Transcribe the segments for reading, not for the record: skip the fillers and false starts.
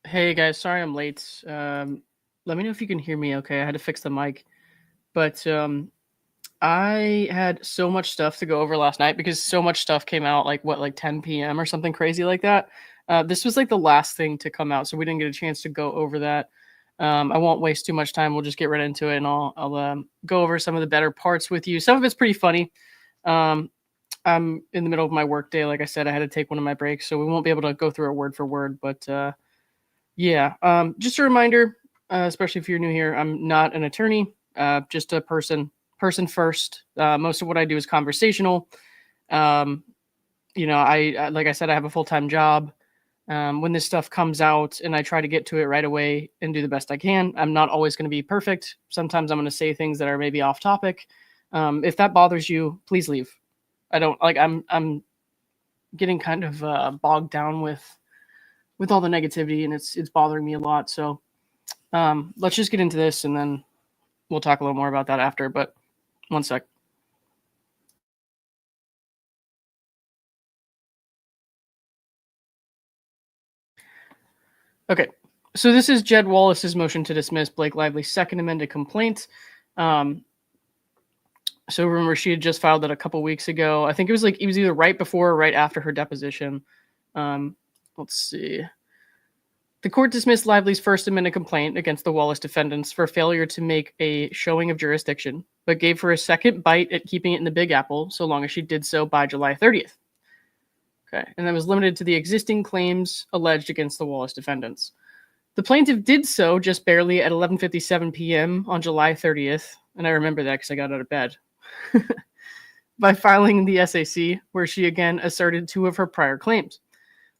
Hey guys, sorry I'm late. Let me know if you can hear me okay. I had to fix the mic. But I had so much stuff to go over last night because so much stuff came out like 10 p.m. or something crazy like that. This was like the last thing to come out, so we didn't get a chance to go over that. I won't waste too much time. We'll just get right into it, and I'll go over some of the better parts with you. Some of it's pretty funny. Um, I'm in the middle of my work day. Like I said, I had to take one of my breaks, so we won't be able to go through it word for word. But yeah, just a reminder, especially if you're new here, I'm not an attorney, just a person first. Most of what I do is conversational. Um, like I said, I have a full-time job. When this stuff comes out and I try to get to it right away and do the best I can, I'm not always going to be perfect. Sometimes I'm going to say things that are maybe off topic. If that bothers you, please leave. I don't like, I'm getting kind of bogged down with all the negativity, and it's bothering me a lot. So let's just get into this, and then we'll talk a little more about that after. But one sec. Okay, so this is Jed Wallace's motion to dismiss Blake Lively's second amended complaint. So remember, she had just filed that a couple weeks ago. I think it was either right before or right after her deposition. Let's see. The court dismissed Lively's first amended complaint against the Wallace defendants for failure to make a showing of jurisdiction, but gave her a second bite at keeping it in the Big Apple so long as she did so by July 30th. Okay, and that was limited to the existing claims alleged against the Wallace defendants. The plaintiff did so just barely at 11:57 p.m. on July 30th, and I remember that because I got out of bed, by filing the SAC, where she again asserted two of her prior claims.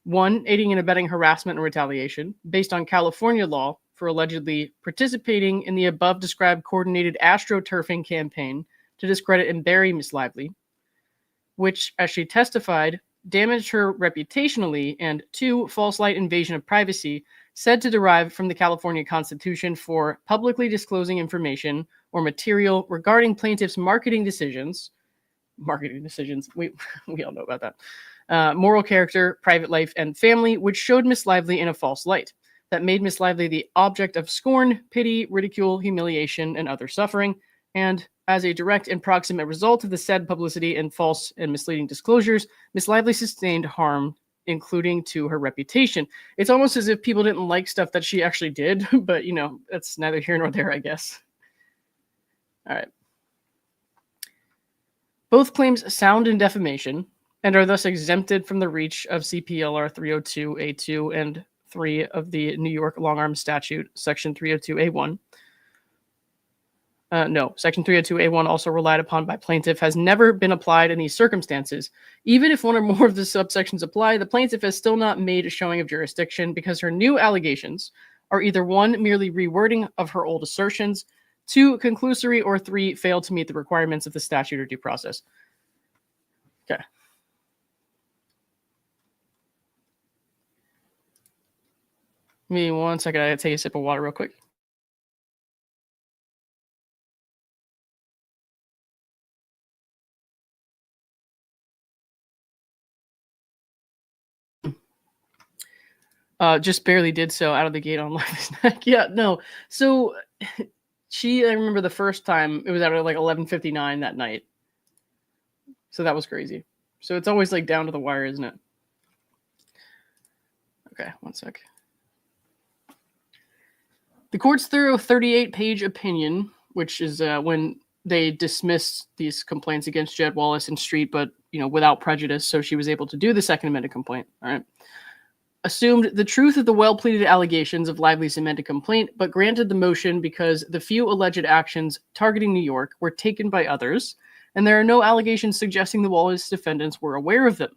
One, aiding and abetting harassment and retaliation based on California law for allegedly participating in the above-described coordinated astroturfing campaign to discredit and bury Miss Lively, which, as she testified, damaged her reputationally, and two, false light invasion of privacy, said to derive from the California Constitution for publicly disclosing information or material regarding plaintiff's marketing decisions, we all know about that, moral character, private life, and family, which showed Miss Lively in a false light, that made Miss Lively the object of scorn, pity, ridicule, humiliation, and other suffering, and as a direct and proximate result of the said publicity and false and misleading disclosures, Miss Lively sustained harm, including to her reputation. It's almost as if people didn't like stuff that she actually did, but, that's neither here nor there, I guess. All right. Both claims sound in defamation and are thus exempted from the reach of CPLR 302A2 and 3 of the New York long-arm statute, Section 302A1. No, Section 302A1, also relied upon by plaintiff, has never been applied in these circumstances. Even if one or more of the subsections apply, the plaintiff has still not made a showing of jurisdiction because her new allegations are either 1, merely rewording of her old assertions, 2, conclusory, or 3, fail to meet the requirements of the statute or due process. Okay. Give me 1 second. I gotta take a sip of water real quick. Just barely did so out of the gate on Lively's neck. Yeah, no. So I remember the first time it was at like 11:59 that night. So that was crazy. So it's always like down to the wire, isn't it? Okay, 1 sec. The court's thorough 38-page opinion, which is when they dismissed these complaints against Jed Wallace and Street, but without prejudice, so she was able to do the second amended complaint. All right. Assumed the truth of the well-pleaded allegations of Lively's amended complaint, but granted the motion because the few alleged actions targeting New York were taken by others, and there are no allegations suggesting the Wallace defendants were aware of them.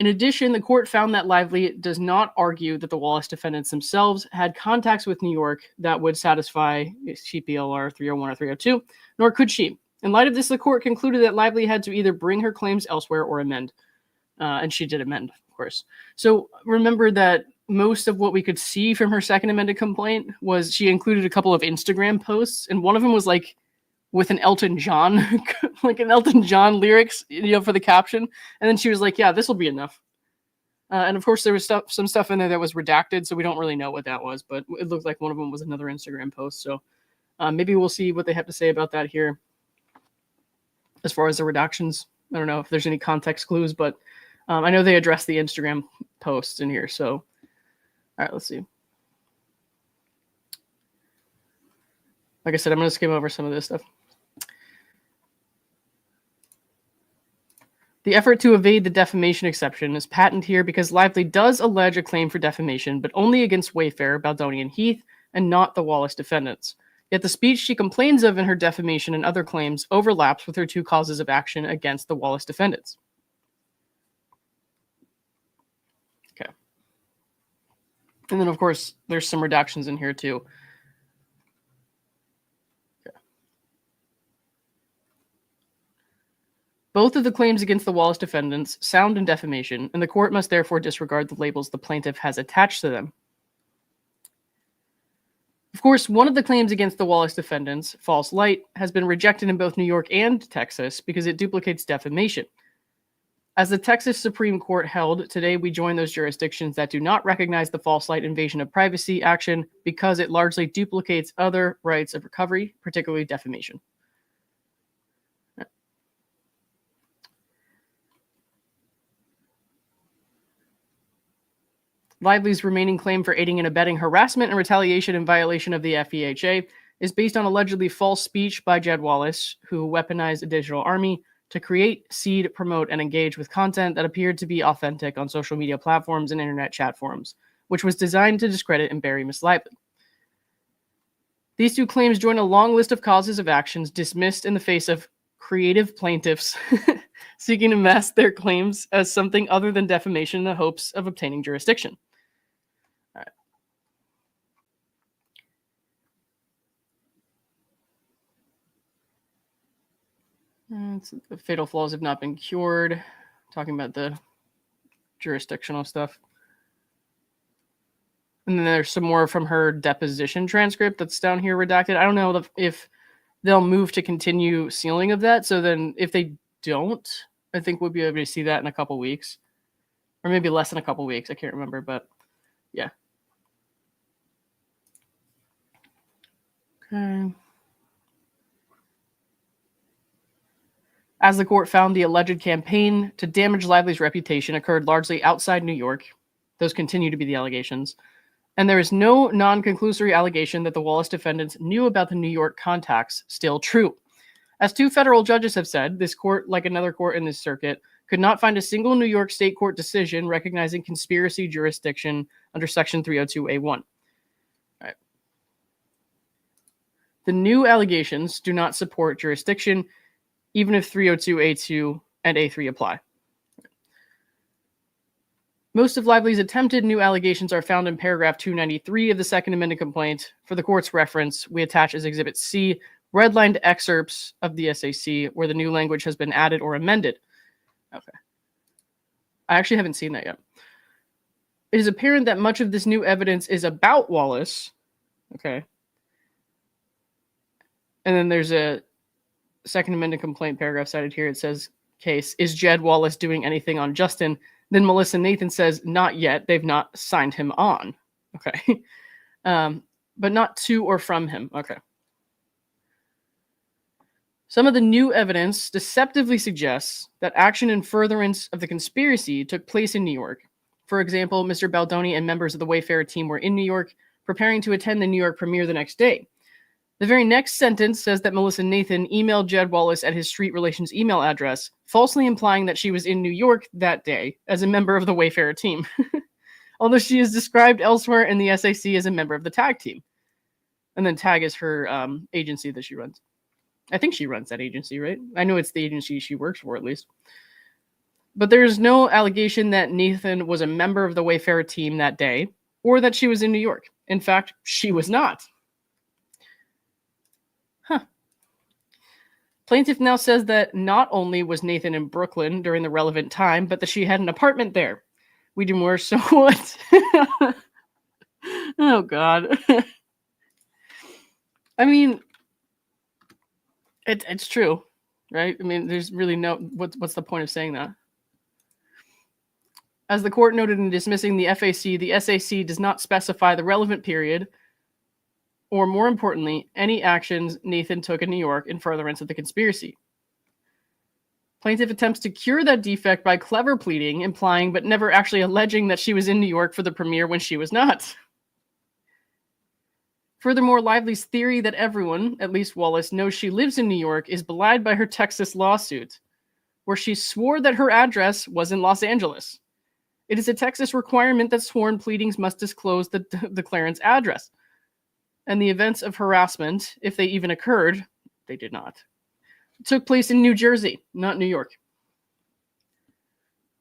In addition, the court found that Lively does not argue that the Wallace defendants themselves had contacts with New York that would satisfy CPLR 301 or 302, nor could she. In light of this, the court concluded that Lively had to either bring her claims elsewhere or amend. And she did amend, of course. So remember that most of what we could see from her second amended complaint was she included a couple of Instagram posts, and one of them was like with an Elton John, like an Elton John lyrics, for the caption. And then she was like, yeah, this will be enough. And of course, there was some stuff in there that was redacted, so we don't really know what that was, but it looked like one of them was another Instagram post. So maybe we'll see what they have to say about that here. As far as the redactions, I don't know if there's any context clues, but I know they addressed the Instagram posts in here. So, all right, let's see. Like I said, I'm going to skim over some of this stuff. The effort to evade the defamation exception is patent here because Lively does allege a claim for defamation, but only against Wayfarer, Baldoni, and Heath, and not the Wallace defendants. Yet the speech she complains of in her defamation and other claims overlaps with her two causes of action against the Wallace defendants. Okay. And then, of course, there's some redactions in here, too. Okay. Both of the claims against the Wallace defendants sound in defamation, and the court must therefore disregard the labels the plaintiff has attached to them. Of course, one of the claims against the Wallace defendants, false light, has been rejected in both New York and Texas because it duplicates defamation. As the Texas Supreme Court held, today we join those jurisdictions that do not recognize the false light invasion of privacy action because it largely duplicates other rights of recovery, particularly defamation. Lively's remaining claim for aiding and abetting harassment and retaliation in violation of the FEHA is based on allegedly false speech by Jed Wallace, who weaponized a digital army to create, seed, promote, and engage with content that appeared to be authentic on social media platforms and internet chat forums, which was designed to discredit and bury Miss Lively. These two claims join a long list of causes of actions dismissed in the face of creative plaintiffs seeking to mask their claims as something other than defamation in the hopes of obtaining jurisdiction. The fatal flaws have not been cured. Talking about the jurisdictional stuff. And then there's some more from her deposition transcript that's down here redacted. I don't know if they'll move to continue sealing of that. So then if they don't, I think we'll be able to see that in a couple weeks. Or maybe less than a couple weeks. I can't remember, but yeah. Okay. As the court found, the alleged campaign to damage Lively's reputation occurred largely outside New York. Those continue to be the allegations. And there is no non-conclusory allegation that the Wallace defendants knew about the New York contacts still true. As two federal judges have said, this court, like another court in this circuit, could not find a single New York state court decision recognizing conspiracy jurisdiction under Section 302A1. All right. The new allegations do not support jurisdiction, even if 302A2 and A3 apply. Most of Lively's attempted new allegations are found in paragraph 293 of the Second Amended Complaint. For the court's reference, we attach as Exhibit C redlined excerpts of the SAC where the new language has been added or amended. Okay. I actually haven't seen that yet. It is apparent that much of this new evidence is about Wallace. Okay. And then there's a Second Amended Complaint paragraph cited here. It says, case, is Jed Wallace doing anything on Justin? Then Melissa Nathan says, not yet. They've not signed him on. Okay. But not to or from him. Okay. Some of the new evidence deceptively suggests that action in furtherance of the conspiracy took place in New York. For example, Mr. Baldoni and members of the Wayfarer team were in New York, preparing to attend the New York premiere the next day. The very next sentence says that Melissa Nathan emailed Jed Wallace at his street relations email address, falsely implying that she was in New York that day as a member of the Wayfarer team, although she is described elsewhere in the SAC as a member of the TAG team. And then TAG is her agency that she runs. I think she runs that agency, right? I know it's the agency she works for, at least. But there's no allegation that Nathan was a member of the Wayfarer team that day, or that she was in New York. In fact, she was not. Plaintiff now says that not only was Nathan in Brooklyn during the relevant time, but that she had an apartment there. We do more, so what? Oh, God. I mean, it's true, right? I mean, there's really no... What's the point of saying that? As the court noted in dismissing the FAC, the SAC does not specify the relevant period, or more importantly, any actions Nathan took in New York in furtherance of the conspiracy. Plaintiff attempts to cure that defect by clever pleading, implying but never actually alleging that she was in New York for the premiere when she was not. Furthermore, Lively's theory that everyone, at least Wallace, knows she lives in New York is belied by her Texas lawsuit, where she swore that her address was in Los Angeles. It is a Texas requirement that sworn pleadings must disclose the declarant's address. And the events of harassment, if they even occurred, they did not, took place in New Jersey, not New York.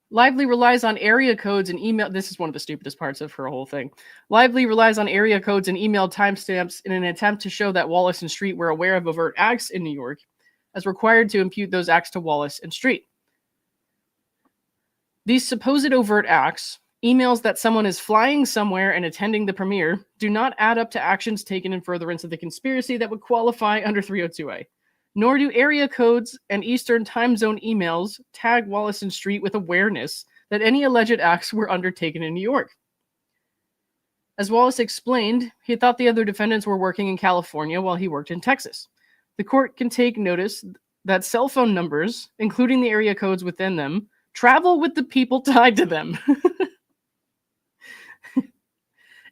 Lively relies on area codes and email. This is one of the stupidest parts of her whole thing. Lively relies on area codes and email timestamps in an attempt to show that Wallace and Street were aware of overt acts in New York, as required to impute those acts to Wallace and Street. These supposed overt acts, emails that someone is flying somewhere and attending the premiere, do not add up to actions taken in furtherance of the conspiracy that would qualify under 302A. Nor do area codes and Eastern time zone emails tag Wallace and Street with awareness that any alleged acts were undertaken in New York. As Wallace explained, he thought the other defendants were working in California while he worked in Texas. The court can take notice that cell phone numbers, including the area codes within them, travel with the people tied to them.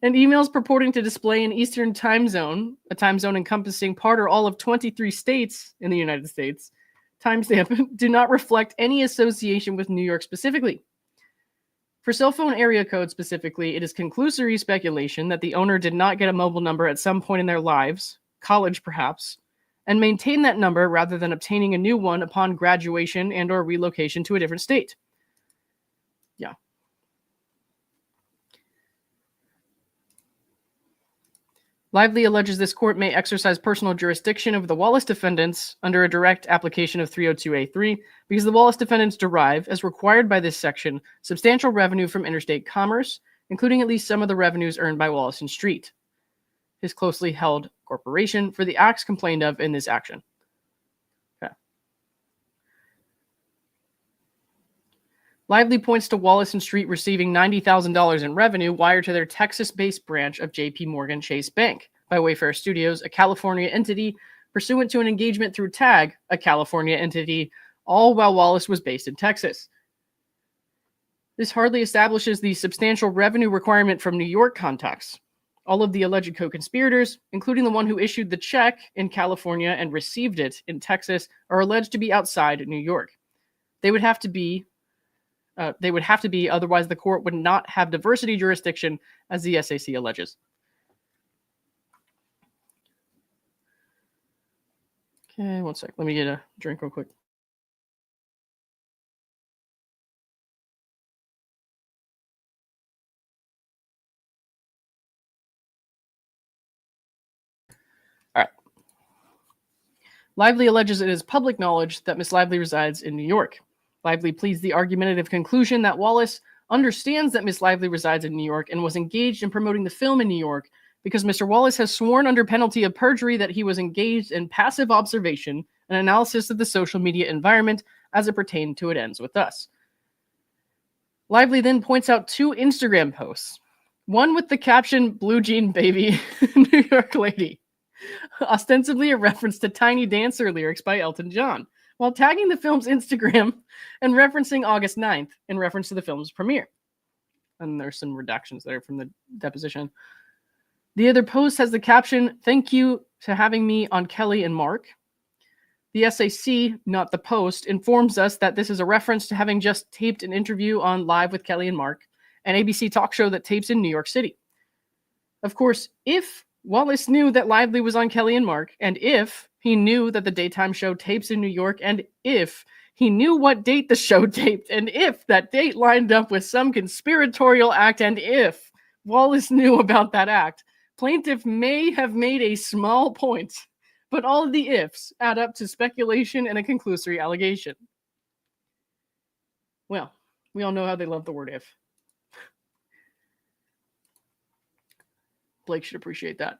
And emails purporting to display an Eastern time zone, a time zone encompassing part or all of 23 states in the United States, timestamp, do not reflect any association with New York specifically. For cell phone area code specifically, it is conclusory speculation that the owner did not get a mobile number at some point in their lives, college perhaps, and maintain that number rather than obtaining a new one upon graduation and or relocation to a different state. Yeah. Lively alleges this court may exercise personal jurisdiction over the Wallace defendants under a direct application of 302A3 because the Wallace defendants derive, as required by this section, substantial revenue from interstate commerce, including at least some of the revenues earned by Wallace and Street, his closely held corporation, for the acts complained of in this action. Okay. Lively points to Wallace and Street receiving $90,000 in revenue wired to their Texas-based branch of J.P. Morgan Chase Bank by Wayfarer Studios, a California entity, pursuant to an engagement through TAG, a California entity, all while Wallace was based in Texas. This hardly establishes the substantial revenue requirement from New York contacts. All of the alleged co-conspirators, including the one who issued the check in California and received it in Texas, are alleged to be outside New York. They would have to be, otherwise the court would not have diversity jurisdiction, as the SAC alleges. Okay, one sec. Let me get a drink real quick. All right. Lively alleges it is public knowledge that Miss Lively resides in New York. Lively pleads the argumentative conclusion that Wallace understands that Miss Lively resides in New York and was engaged in promoting the film in New York because Mr. Wallace has sworn under penalty of perjury that he was engaged in passive observation and analysis of the social media environment as it pertained to It Ends With Us. Lively then points out two Instagram posts, one with the caption, "Blue Jean Baby, New York Lady," ostensibly a reference to Tiny Dancer lyrics by Elton John, while tagging the film's Instagram and referencing August 9th in reference to the film's premiere. And there's some redactions there from the deposition. The other post has the caption, "Thank you for having me on Kelly and Mark." The SAC, not the Post, informs us that this is a reference to having just taped an interview on Live with Kelly and Mark, an ABC talk show that tapes in New York City. Of course, if Wallace knew that Lively was on Kelly and Mark, and if he knew that the daytime show tapes in New York, and if he knew what date the show taped, and if that date lined up with some conspiratorial act, and if Wallace knew about that act, plaintiff may have made a small point, but all of the ifs add up to speculation and a conclusory allegation. Well, we all know how they love the word if. Blake should appreciate that.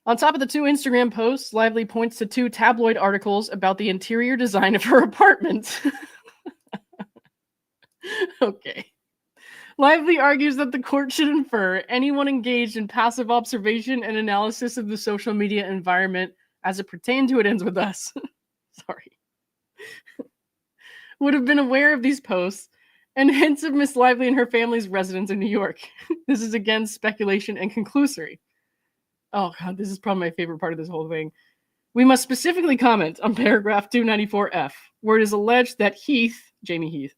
On top of the two Instagram posts, Lively points to two tabloid articles about the interior design of her apartment. Okay. Lively argues that the court should infer anyone engaged in passive observation and analysis of the social media environment as it pertained to It Ends With Us. Sorry. Would have been aware of these posts and hints of Miss Lively and her family's residence in New York. This is again speculation and conclusory. Oh God, this is probably my favorite part of this whole thing. We must specifically comment on paragraph 294F, where it is alleged that Heath, Jamie Heath,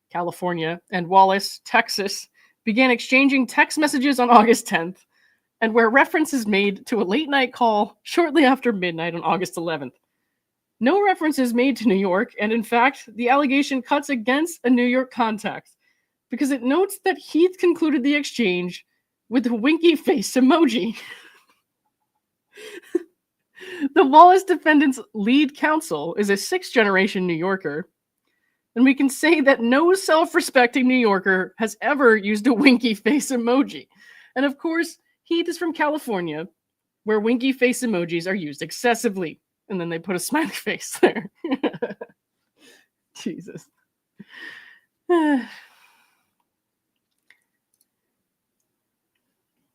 California, and Wallace, Texas, began exchanging text messages on August 10th, and where reference is made to a late-night call shortly after midnight on August 11th. No reference is made to New York, and in fact, the allegation cuts against a New York context because it notes that Heath concluded the exchange with a winky face emoji. The Wallace defendant's lead counsel is a sixth-generation New Yorker, and we can say that no self-respecting New Yorker has ever used a winky face emoji. And of course, Heath is from California, where winky face emojis are used excessively. And then they put a smiley face there. Jesus.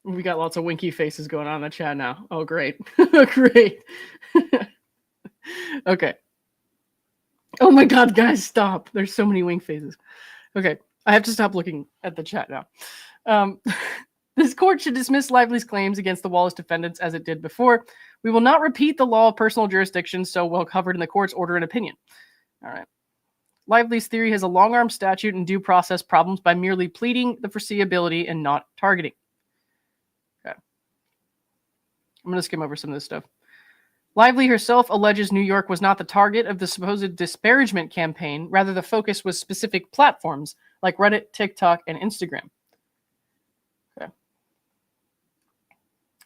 We got lots of winky faces going on in the chat now. Oh, great. Great. Okay. Oh my God, guys, stop. There's so many wink faces. Okay. I have to stop looking at the chat now. This court should dismiss Lively's claims against the Wallace defendants as it did before. We will not repeat the law of personal jurisdiction so well covered in the court's order and opinion. All right. Lively's theory has a long-arm statute and due process problems by merely pleading the foreseeability and not targeting. Okay. I'm going to skim over some of this stuff. Lively herself alleges New York was not the target of the supposed disparagement campaign. Rather, the focus was specific platforms like Reddit, TikTok, and Instagram.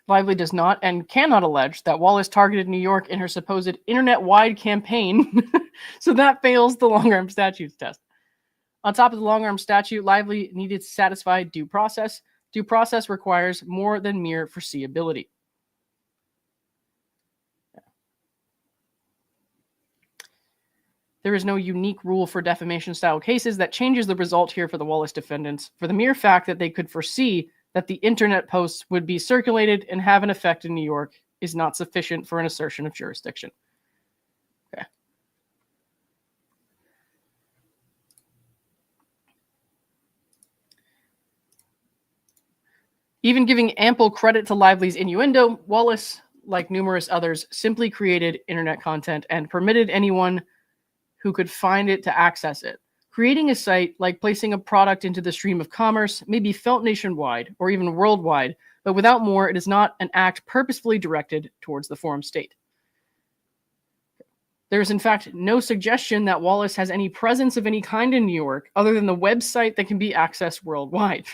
Lively does not and cannot allege that Wallace targeted New York in her supposed internet-wide campaign, so that fails the long-arm statutes test. On top of the long-arm statute, Lively needed to satisfy due process. Due process requires more than mere foreseeability. There is no unique rule for defamation-style cases that changes the result here for the Wallace defendants, for the mere fact that they could foresee that the internet posts would be circulated and have an effect in New York is not sufficient for an assertion of jurisdiction. Okay. Even giving ample credit to Lively's innuendo, Wallace, like numerous others, simply created internet content and permitted anyone who could find it to access it. Creating a site, like placing a product into the stream of commerce, may be felt nationwide or even worldwide, but without more, it is not an act purposefully directed towards the forum state. There is, in fact, no suggestion that Wallace has any presence of any kind in New York other than the website that can be accessed worldwide.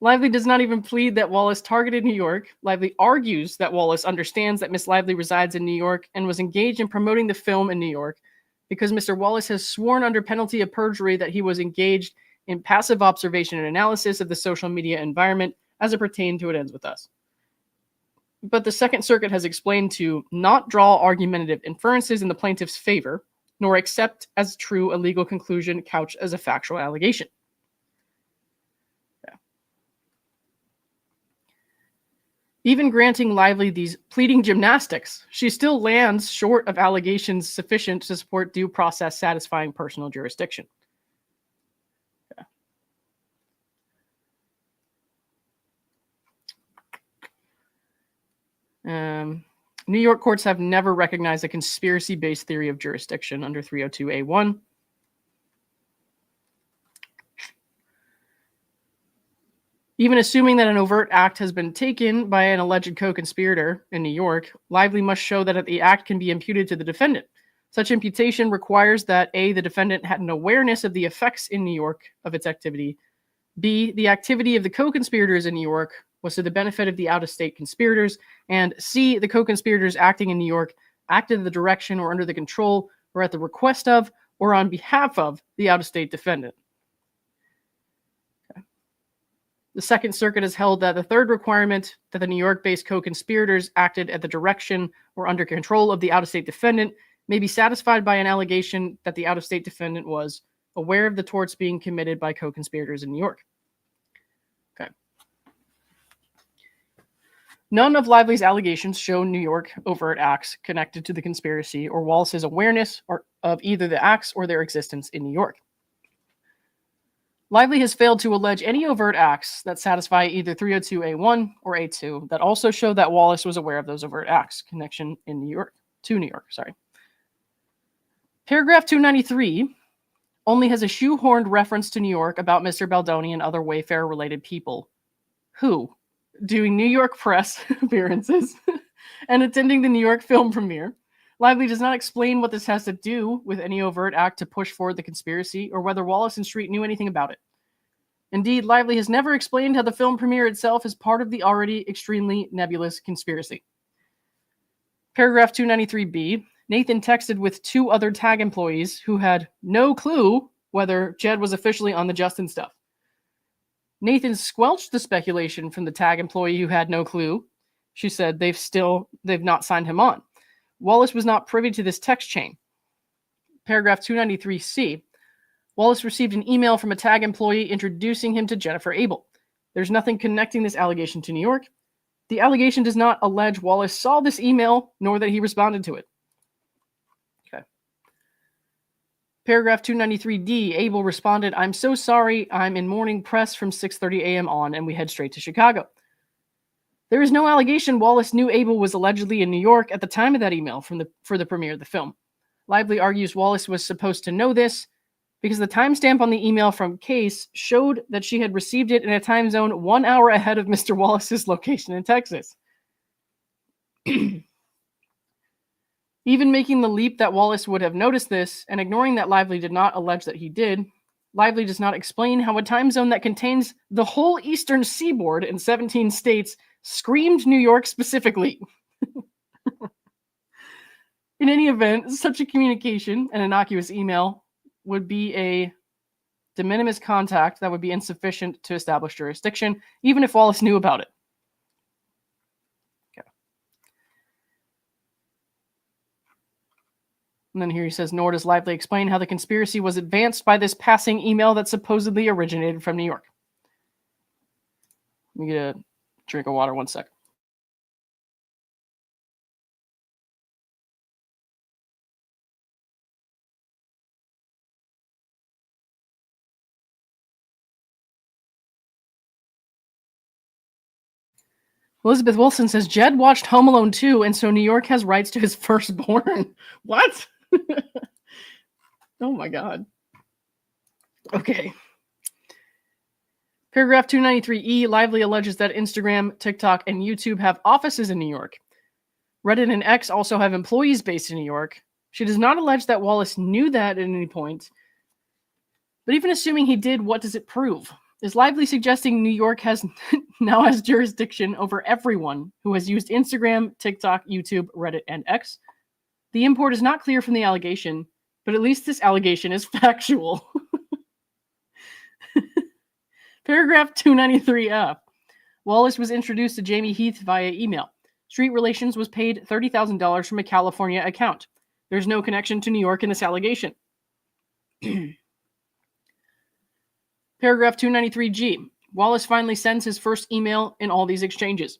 Lively does not even plead that Wallace targeted New York. Lively argues that Wallace understands that Miss Lively resides in New York and was engaged in promoting the film in New York because Mr. Wallace has sworn under penalty of perjury that he was engaged in passive observation and analysis of the social media environment as it pertained to It Ends With Us. But the Second Circuit has explained to not draw argumentative inferences in the plaintiff's favor, nor accept as true a legal conclusion couched as a factual allegation. Even granting Lively these pleading gymnastics, she still lands short of allegations sufficient to support due process satisfying personal jurisdiction. New York courts have never recognized a conspiracy-based theory of jurisdiction under 302A1. Even assuming that an overt act has been taken by an alleged co-conspirator in New York, Lively must show that the act can be imputed to the defendant. Such imputation requires that A, the defendant had an awareness of the effects in New York of its activity, B, the activity of the co-conspirators in New York was to the benefit of the out-of-state conspirators, and C, the co-conspirators acting in New York acted in the direction or under the control or at the request of or on behalf of the out-of-state defendant. The Second Circuit has held that the third requirement, that the New York-based co-conspirators acted at the direction or under control of the out-of-state defendant, may be satisfied by an allegation that the out-of-state defendant was aware of the torts being committed by co-conspirators in New York. Okay. None of Lively's allegations show New York overt acts connected to the conspiracy or Wallace's awareness of either the acts or their existence in New York. Lively has failed to allege any overt acts that satisfy either 302A1 or A2 that also show that Wallace was aware of those overt acts connection in New York. Paragraph 293 only has a shoehorned reference to New York about Mr. Baldoni and other Wayfarer-related people who, doing New York press appearances and attending the New York film premiere. Lively does not explain what this has to do with any overt act to push forward the conspiracy or whether Wallace and Street knew anything about it. Indeed, Lively has never explained how the film premiere itself is part of the already extremely nebulous conspiracy. Paragraph 293B, Nathan texted with two other tag employees who had no clue whether Jed was officially on the Justin stuff. Nathan squelched the speculation from the tag employee who had no clue. She said they've not signed him on. Wallace was not privy to this text chain. Paragraph 293C, Wallace received an email from a tag employee introducing him to Jennifer Abel. There's nothing connecting this allegation to New York. The allegation does not allege Wallace saw this email, nor that he responded to it. Okay. Paragraph 293D, Abel responded, "I'm so sorry, I'm in morning press from 6:30 a.m. on, and we head straight to Chicago." There is no allegation Wallace knew Abel was allegedly in New York at the time of that email for the premiere of the film. Lively argues Wallace was supposed to know this because the timestamp on the email from Case showed that she had received it in a time zone 1 hour ahead of Mr. Wallace's location in Texas. Even making the leap that Wallace would have noticed this and ignoring that Lively did not allege that he did, Lively does not explain how a time zone that contains the whole eastern seaboard in 17 states screamed New York specifically. In any event, such a communication, an innocuous email, would be a de minimis contact that would be insufficient to establish jurisdiction, even if Wallace knew about it. Okay. And then here he says, nor does Lively explain how the conspiracy was advanced by this passing email that supposedly originated from New York. Let me get a drink of water 1 sec. Elizabeth Wilson says, Jed watched Home Alone 2, and so New York has rights to his firstborn. What? Oh my God. Okay. Paragraph 293E, Lively alleges that Instagram, TikTok, and YouTube have offices in New York. Reddit and X also have employees based in New York. She does not allege that Wallace knew that at any point. But even assuming he did, what does it prove? Is Lively suggesting New York now has jurisdiction over everyone who has used Instagram, TikTok, YouTube, Reddit, and X? The import is not clear from the allegation, but at least this allegation is factual. Paragraph 293F. Wallace was introduced to Jamie Heath via email. Street Relations was paid $30,000 from a California account. There's no connection to New York in this allegation. Paragraph 293G. Wallace finally sends his first email in all these exchanges.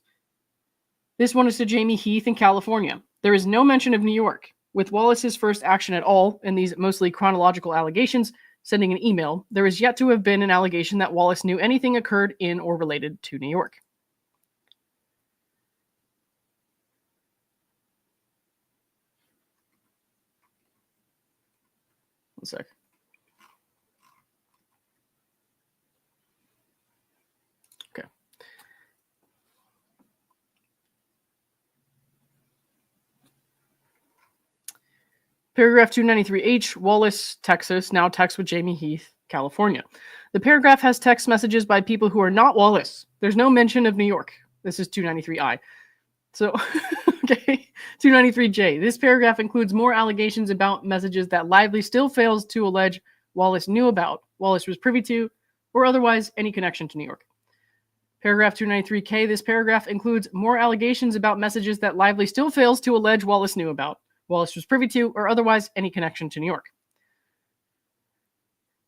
This one is to Jamie Heath in California. There is no mention of New York. With Wallace's first action at all in these mostly chronological allegations, sending an email, there is yet to have been an allegation that Wallace knew anything occurred in or related to New York. One sec. Okay. Paragraph 293H, Wallace, Texas, now texts with Jamie Heath, California. The paragraph has text messages by people who are not Wallace. There's no mention of New York. This is 293I. So, okay, 293J. This paragraph includes more allegations about messages that Lively still fails to allege Wallace knew about, Wallace was privy to, or otherwise any connection to New York. Paragraph 293K. This paragraph includes more allegations about messages that Lively still fails to allege Wallace knew about, Wallace was privy to, or otherwise any connection to New York.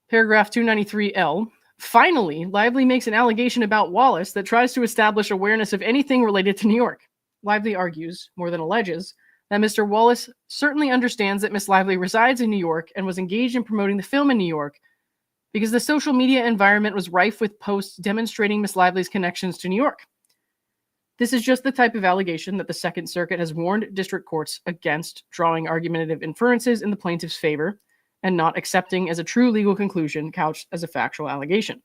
Paragraph 293L. Finally, Lively makes an allegation about Wallace that tries to establish awareness of anything related to New York. Lively argues, more than alleges, that Mr. Wallace certainly understands that Miss Lively resides in New York and was engaged in promoting the film in New York because the social media environment was rife with posts demonstrating Miss Lively's connections to New York. This is just the type of allegation that the Second Circuit has warned district courts against drawing argumentative inferences in the plaintiff's favor and not accepting as a true legal conclusion couched as a factual allegation.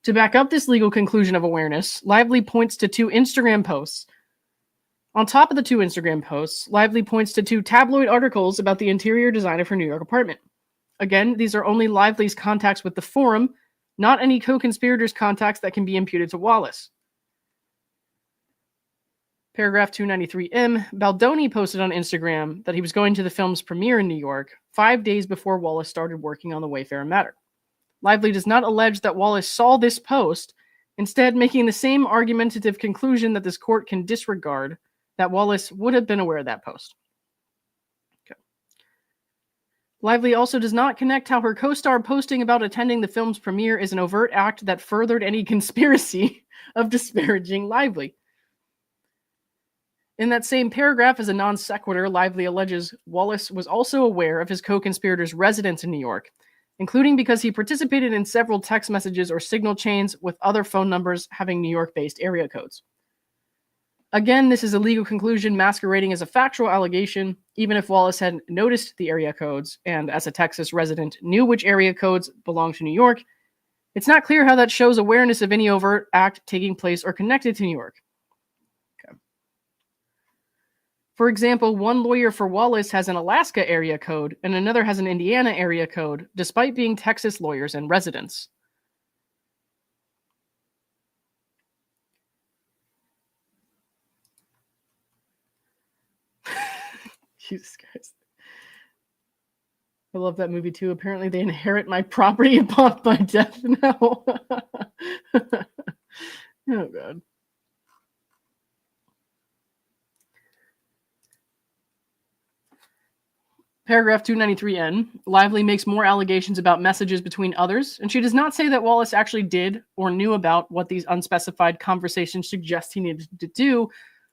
To back up this legal conclusion of awareness, Lively points to 2 Instagram posts. On top of the 2 Instagram posts, Lively points to 2 tabloid articles about the interior design of her New York apartment. Again, these are only Lively's contacts with the forum, not any co-conspirators' contacts that can be imputed to Wallace. Paragraph 293M, Baldoni posted on Instagram that he was going to the film's premiere in New York 5 days before Wallace started working on the Wayfarer matter. Lively does not allege that Wallace saw this post, instead making the same argumentative conclusion that this court can disregard, that Wallace would have been aware of that post. Okay. Lively also does not connect how her co-star posting about attending the film's premiere is an overt act that furthered any conspiracy of disparaging Lively. In that same paragraph, as a non sequitur, Lively alleges Wallace was also aware of his co-conspirator's residence in New York, including because he participated in several text messages or signal chains with other phone numbers having New York-based area codes. Again, this is a legal conclusion masquerading as a factual allegation, even if Wallace had noticed the area codes and, as a Texas resident, knew which area codes belonged to New York. It's not clear how that shows awareness of any overt act taking place or connected to New York. For example, one lawyer for Wallace has an Alaska area code and another has an Indiana area code, despite being Texas lawyers and residents. Jesus Christ. I love that movie too. Apparently they inherit my property upon my death now. Oh, God. Paragraph 293N, Lively makes more allegations about messages between others, and she does not say that Wallace actually did or knew about what these unspecified conversations suggest he needed to do,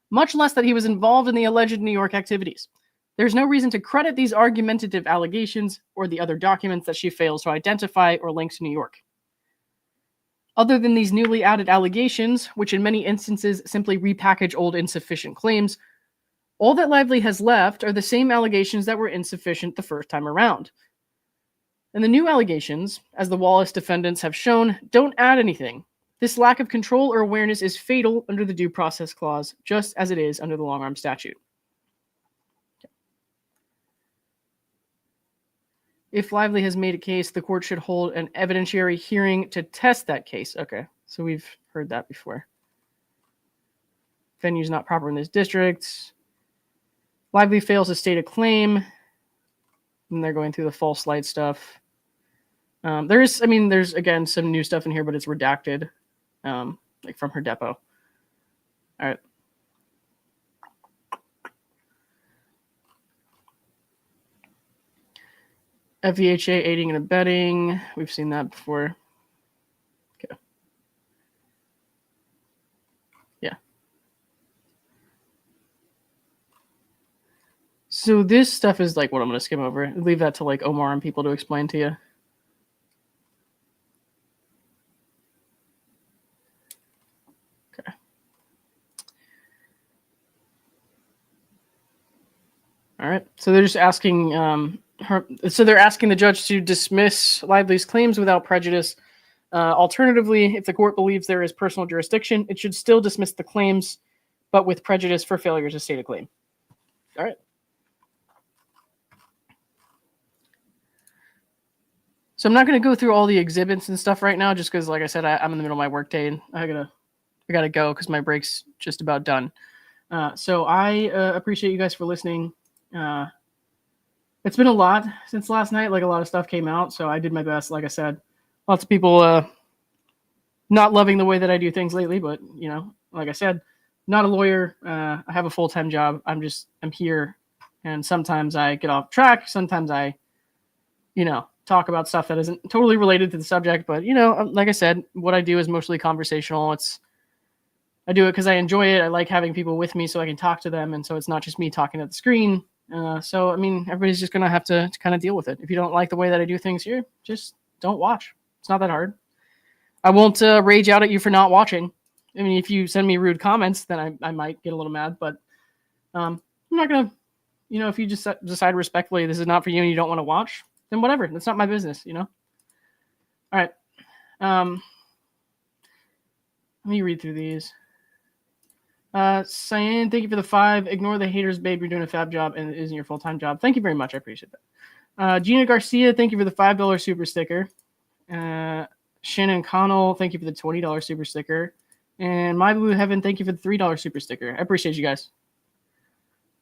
much less that he was involved in the alleged New York activities. There's no reason to credit these argumentative allegations or the other documents that she fails to identify or link to New York. Other than these newly added allegations, which in many instances simply repackage old insufficient claims, all that Lively has left are the same allegations that were insufficient the first time around. And the new allegations, as the Wallace defendants have shown, don't add anything. This lack of control or awareness is fatal under the Due Process Clause, just as it is under the long-arm statute. If Lively has made a case, the court should hold an evidentiary hearing to test that case. Okay, so we've heard that before. Venue's not proper in this district. Lively fails to state a claim. And they're going through the false light stuff. There's again some new stuff in here, but it's redacted, like from her depot. All right. FVHA aiding and abetting. We've seen that before. Okay. Yeah. So this stuff is like what I'm going to skim over. Leave that to like Omar and people to explain to you. Okay. All right. So they're just asking they're asking the judge to dismiss Lively's claims without prejudice. Alternatively, if the court believes there is personal jurisdiction, it should still dismiss the claims, but with prejudice for failure to state a claim. All right. So I'm not going to go through all the exhibits and stuff right now, just because, like I said, I'm in the middle of my workday and I gotta go because my break's just about done. So I appreciate you guys for listening. It's been a lot since last night. Like a lot of stuff came out, so I did my best. Like I said, lots of people not loving the way that I do things lately, but you know, like I said, not a lawyer. I have a full-time job. I'm here, and sometimes I get off track. Sometimes I, talk about stuff that isn't totally related to the subject. But, like I said, what I do is mostly conversational. I do it because I enjoy it. I like having people with me so I can talk to them. And so it's not just me talking at the screen. So, I mean, everybody's just going to have to kind of deal with it. If you don't like the way that I do things here, just don't watch. It's not that hard. I won't rage out at you for not watching. I mean, if you send me rude comments, then I might get a little mad. But I'm not going to, if you just decide respectfully this is not for you and you don't want to watch, then whatever. That's not my business, All right. Let me read through these. Cyan, thank you for the 5. Ignore the haters, babe. You're doing a fab job, and it isn't your full-time job. Thank you very much. I appreciate that. Gina Garcia, thank you for the $5 super sticker. Shannon Connell, thank you for the $20 super sticker. And My Blue Heaven, thank you for the $3 super sticker. I appreciate you guys.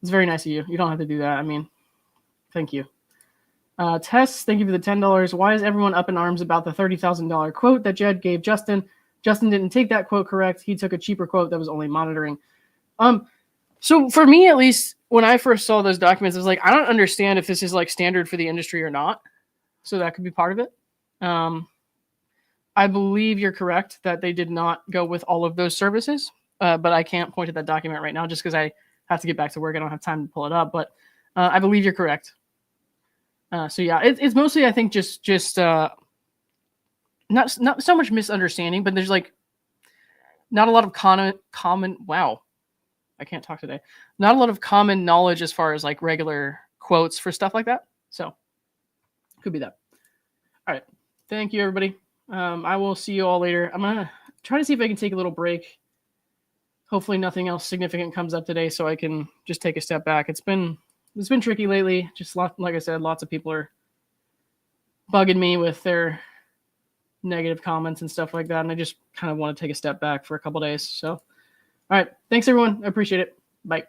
It's very nice of you. You don't have to do that. I mean, thank you. Tess, thank you for the $10. Why is everyone up in arms about the $30,000 quote that Jed gave Justin? Justin didn't take that quote correct. He took a cheaper quote that was only monitoring. So for me, at least, when I first saw those documents, I was like, I don't understand if this is like standard for the industry or not. So that could be part of it. I believe you're correct that they did not go with all of those services, but I can't point to that document right now just because I have to get back to work. I don't have time to pull it up, but I believe you're correct. So yeah, it's mostly, I think, just not so much misunderstanding, but there's like not a lot of common. Wow, I can't talk today. Not a lot of common knowledge as far as like regular quotes for stuff like that. So could be that. All right, thank you, everybody. I will see you all later. I'm gonna try to see if I can take a little break. Hopefully, nothing else significant comes up today, so I can just take a step back. It's been tricky lately. Just like I said, lots of people are bugging me with their negative comments and stuff like that, and I just kind of want to take a step back for a couple days. So, all right, thanks everyone. I appreciate it. Bye.